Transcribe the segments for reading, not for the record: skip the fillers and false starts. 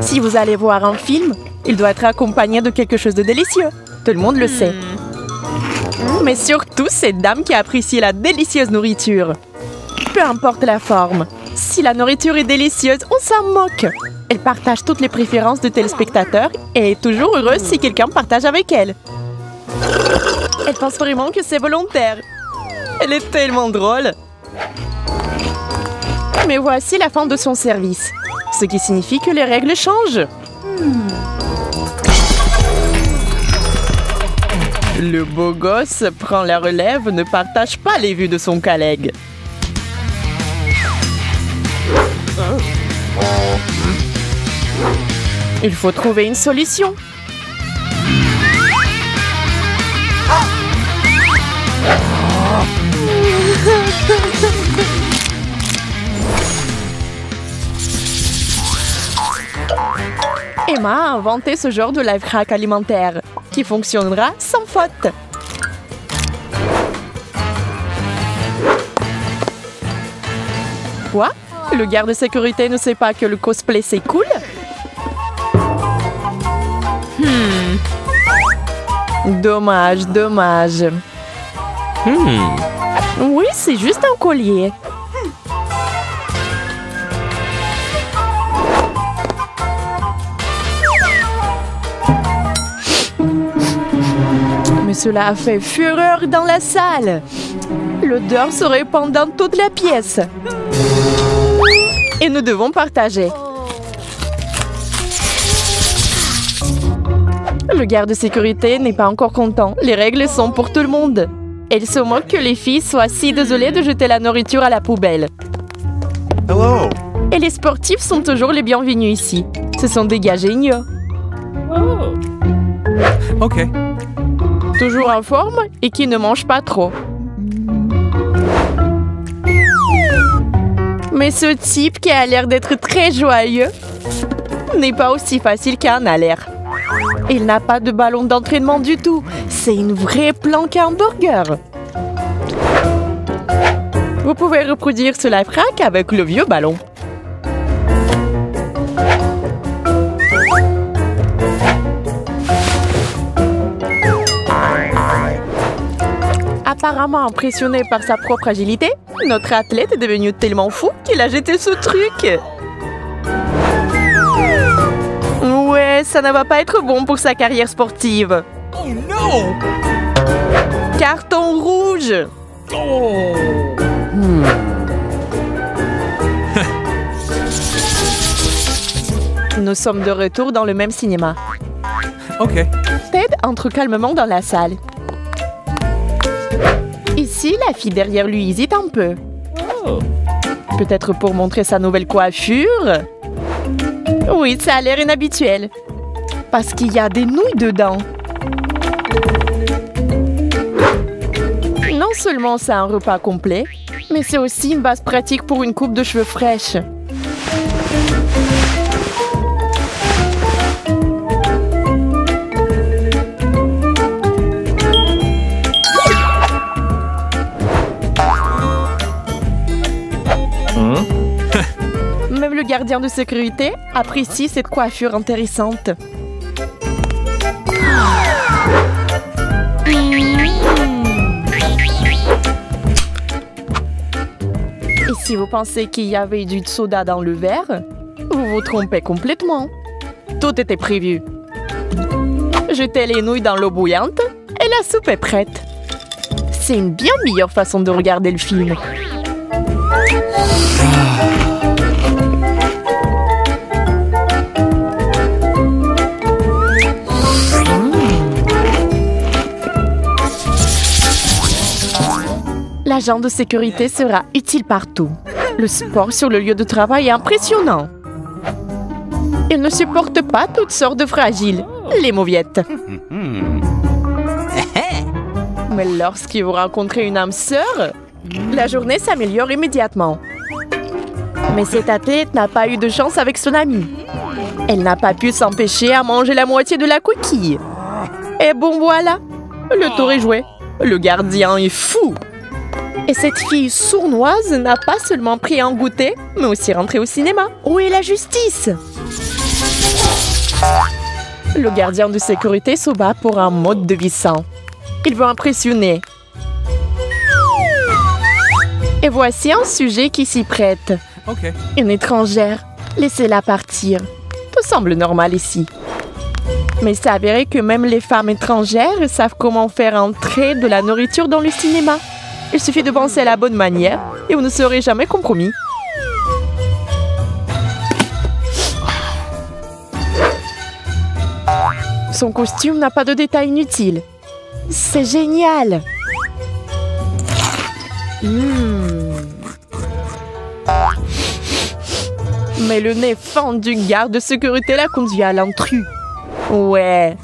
Si vous allez voir un film, il doit être accompagné de quelque chose de délicieux. Tout le monde le sait. Mais surtout, cette dame qui apprécie la délicieuse nourriture. Peu importe la forme. Si la nourriture est délicieuse, on s'en moque. Elle partage toutes les préférences de téléspectateurs et est toujours heureuse si quelqu'un partage avec elle. Elle pense vraiment que c'est volontaire. Elle est tellement drôle. Mais voici la fin de son service. Ce qui signifie que les règles changent. Le beau gosse prend la relève, ne partage pas les vues de son collègue. Il faut trouver une solution. Emma a inventé ce genre de life-hack alimentaire qui fonctionnera sans faute. Quoi? Le garde de sécurité ne sait pas que le cosplay c'est cool? Dommage, dommage. Oui, c'est juste un collier. Mais cela a fait fureur dans la salle. L'odeur se répand dans toute la pièce. Et nous devons partager. Le garde de sécurité n'est pas encore content. Les règles sont pour tout le monde. Elle se moque que les filles soient si désolées de jeter la nourriture à la poubelle. Hello. Et les sportifs sont toujours les bienvenus ici. Ce sont des gars géniaux. OK. Toujours en forme et qui ne mangent pas trop. Mais ce type qui a l'air d'être très joyeux n'est pas aussi facile qu'un a l'air. Il n'a pas de ballon d'entraînement du tout. C'est une vraie planque à hamburger. Vous pouvez reproduire ce life-hack avec le vieux ballon. Apparemment impressionné par sa propre agilité, notre athlète est devenu tellement fou qu'il a jeté ce truc. Ouais, ça ne va pas être bon pour sa carrière sportive. Oh non! Carton rouge. Nous sommes de retour dans le même cinéma. OK. Ted entre calmement dans la salle. Ici, la fille derrière lui hésite un peu. Peut-être pour montrer sa nouvelle coiffure? Oui, ça a l'air inhabituel. Parce qu'il y a des nouilles dedans. Non seulement c'est un repas complet, mais c'est aussi une base pratique pour une coupe de cheveux fraîche. Même le gardien de sécurité apprécie cette coiffure intéressante. Et si vous pensez qu'il y avait du soda dans le verre, vous vous trompez complètement. Tout était prévu. Jetez les nouilles dans l'eau bouillante et la soupe est prête. C'est une bien meilleure façon de regarder le film. L'agent de sécurité sera utile partout. Le sport sur le lieu de travail est impressionnant. Il ne supporte pas toutes sortes de fragiles, les mauviettes. Mais lorsque vous rencontrez une âme sœur, la journée s'améliore immédiatement. Mais cette athlète n'a pas eu de chance avec son amie. Elle n'a pas pu s'empêcher à manger la moitié de la coquille. Et bon voilà, le tour est joué. Le gardien est fou. Et cette fille sournoise n'a pas seulement pris un goûter, mais aussi rentré au cinéma. Où est la justice? Le gardien de sécurité se bat pour un mode de vie sain. Il veut impressionner. Et voici un sujet qui s'y prête. Okay. Une étrangère. Laissez-la partir. Tout semble normal ici. Mais c'est avéré que même les femmes étrangères savent comment faire entrer de la nourriture dans le cinéma. Il suffit de penser à la bonne manière et vous ne serez jamais compromis. Son costume n'a pas de détails inutiles. C'est génial! Mais le nez fend du garde de sécurité l'a conduit à l'intrus. Ouais.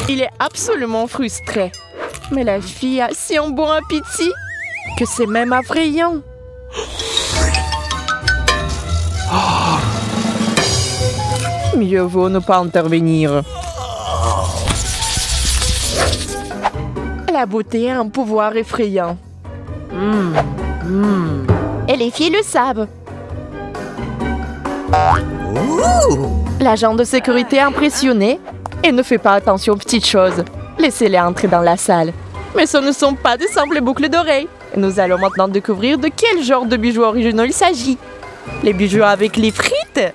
Il est absolument frustré. Mais la fille a si un bon appétit que c'est même effrayant. Mieux vaut ne pas intervenir. La beauté a un pouvoir effrayant. Et les filles le savent. L'agent de sécurité est impressionné et ne fait pas attention aux petites choses. Laissez-les entrer dans la salle. Mais ce ne sont pas de simples boucles d'oreilles. Nous allons maintenant découvrir de quel genre de bijoux originaux il s'agit. Les bijoux avec les frites.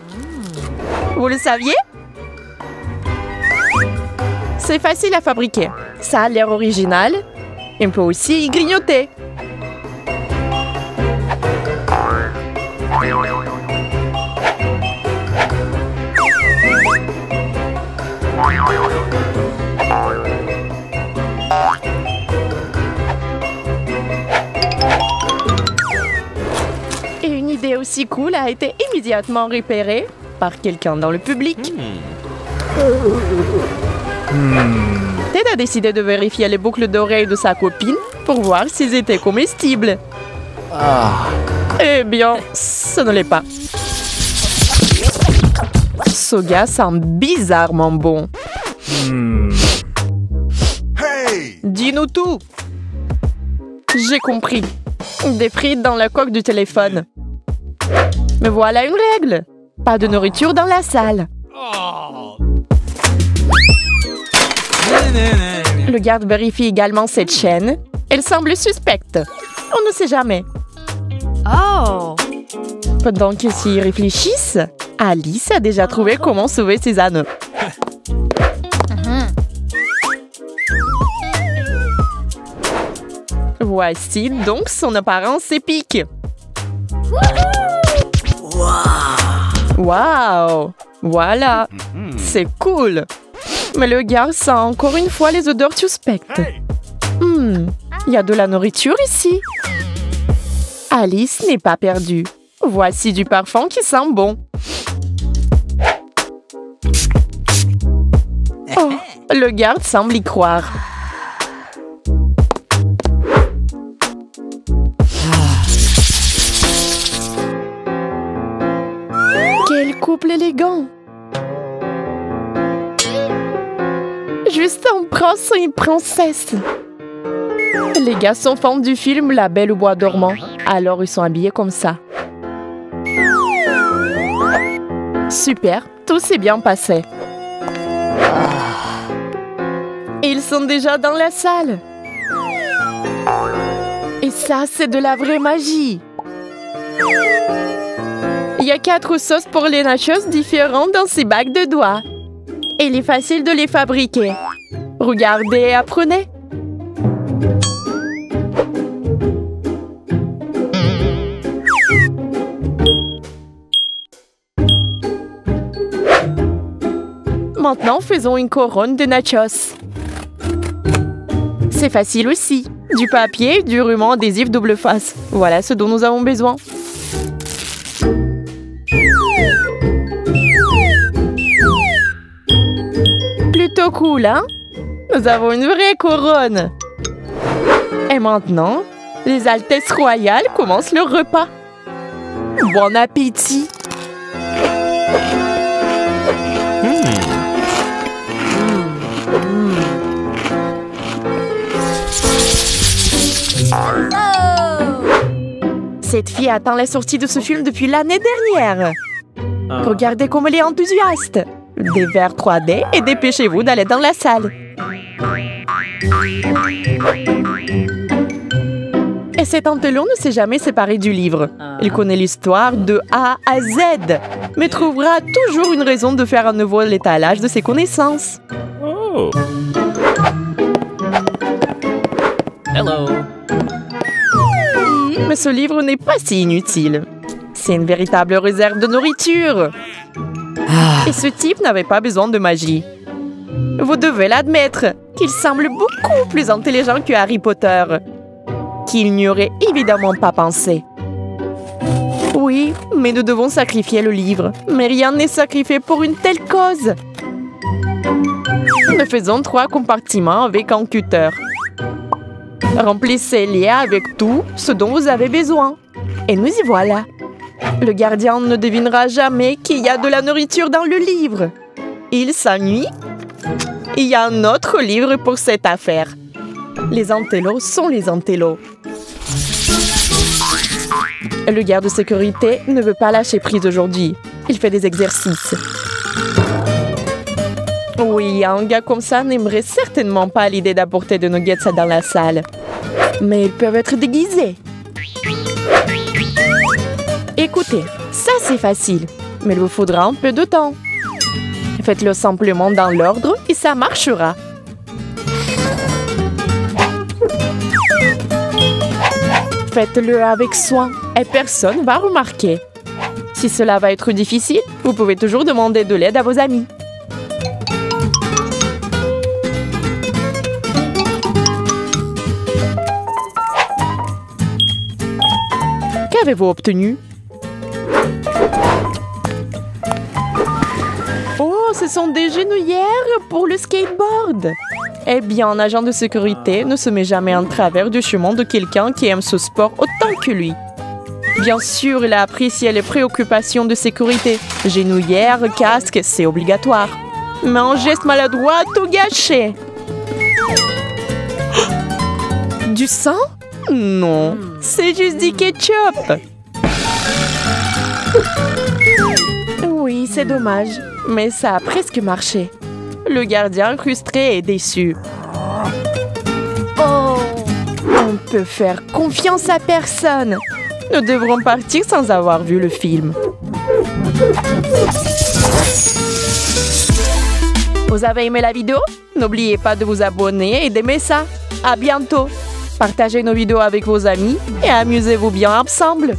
Vous le saviez? C'est facile à fabriquer. Ça a l'air original. Et on peut aussi y grignoter. Et une idée aussi cool a été immédiatement repérée par quelqu'un dans le public. Ted a décidé de vérifier les boucles d'oreilles de sa copine pour voir s'ils étaient comestibles. Eh bien, ce ne l'est pas. Ce gars sent bizarrement bon. Dis-nous tout. J'ai compris. Des frites dans la coque du téléphone. Mais voilà une règle. Pas de nourriture dans la salle. Le garde vérifie également cette chaîne. Elle semble suspecte. On ne sait jamais. Pendant qu'ils s'y réfléchissent, Alice a déjà trouvé comment sauver ses anneaux. Voici donc son apparence épique. Waouh! Voilà! C'est cool! Mais le gars sent encore une fois les odeurs suspectes. Il y a de la nourriture ici. Alice n'est pas perdue. Voici du parfum qui sent bon. Oh, le garde semble y croire. Quel couple élégant! Juste un prince et une princesse. Les gars sont fans du film La Belle au bois dormant, alors ils sont habillés comme ça. Super, tout s'est bien passé. Ils sont déjà dans la salle. Et ça, c'est de la vraie magie. Il y a 4 sauces pour les nachos différentes dans ces bagues de doigts. Et il est facile de les fabriquer. Regardez et apprenez. Maintenant, faisons une couronne de nachos. C'est facile aussi. Du papier, du ruban adhésif double face. Voilà ce dont nous avons besoin. Plutôt cool, hein? Nous avons une vraie couronne. Et maintenant, les Altesses royales commencent leur repas. Bon appétit! Cette fille attend la sortie de ce film depuis l'année dernière. Regardez comme elle est enthousiaste. Des verres 3D et dépêchez-vous d'aller dans la salle. Et cet antelot ne s'est jamais séparé du livre. Il connaît l'histoire de A à Z, mais trouvera toujours une raison de faire à nouveau l'étalage de ses connaissances. Oh. Hello. Mais ce livre n'est pas si inutile. C'est une véritable réserve de nourriture. Et ce type n'avait pas besoin de magie. Vous devez l'admettre, qu'il semble beaucoup plus intelligent que Harry Potter. Qu'il n'y aurait évidemment pas pensé. Oui, mais nous devons sacrifier le livre. Mais rien n'est sacrifié pour une telle cause. Nous faisons 3 compartiments avec un cutter. Remplissez-les avec tout ce dont vous avez besoin. Et nous y voilà. Le gardien ne devinera jamais qu'il y a de la nourriture dans le livre. Il s'ennuie. Il y a un autre livre pour cette affaire. Les antélos sont les antélos. Le garde de sécurité ne veut pas lâcher prise aujourd'hui. Il fait des exercices. Oui, un gars comme ça n'aimerait certainement pas l'idée d'apporter de nuggets dans la salle. Mais ils peuvent être déguisés. Écoutez, ça c'est facile, mais il vous faudra un peu de temps. Faites-le simplement dans l'ordre et ça marchera. Faites-le avec soin et personne ne va remarquer. Si cela va être difficile, vous pouvez toujours demander de l'aide à vos amis. Qu'avez-vous obtenu? Oh, ce sont des genouillères pour le skateboard. Eh bien, un agent de sécurité ne se met jamais en travers du chemin de quelqu'un qui aime ce sport autant que lui. Bien sûr, il a apprécié les préoccupations de sécurité. Genouillères, casque, c'est obligatoire. Mais un geste maladroit a tout gâché. Du sang? Non, c'est juste du ketchup. Oui, c'est dommage, mais ça a presque marché. Le gardien frustré et déçu. Oh! On peut faire confiance à personne. Nous devrons partir sans avoir vu le film. Vous avez aimé la vidéo? N'oubliez pas de vous abonner et d'aimer ça. À bientôt! Partagez nos vidéos avec vos amis et amusez-vous bien ensemble.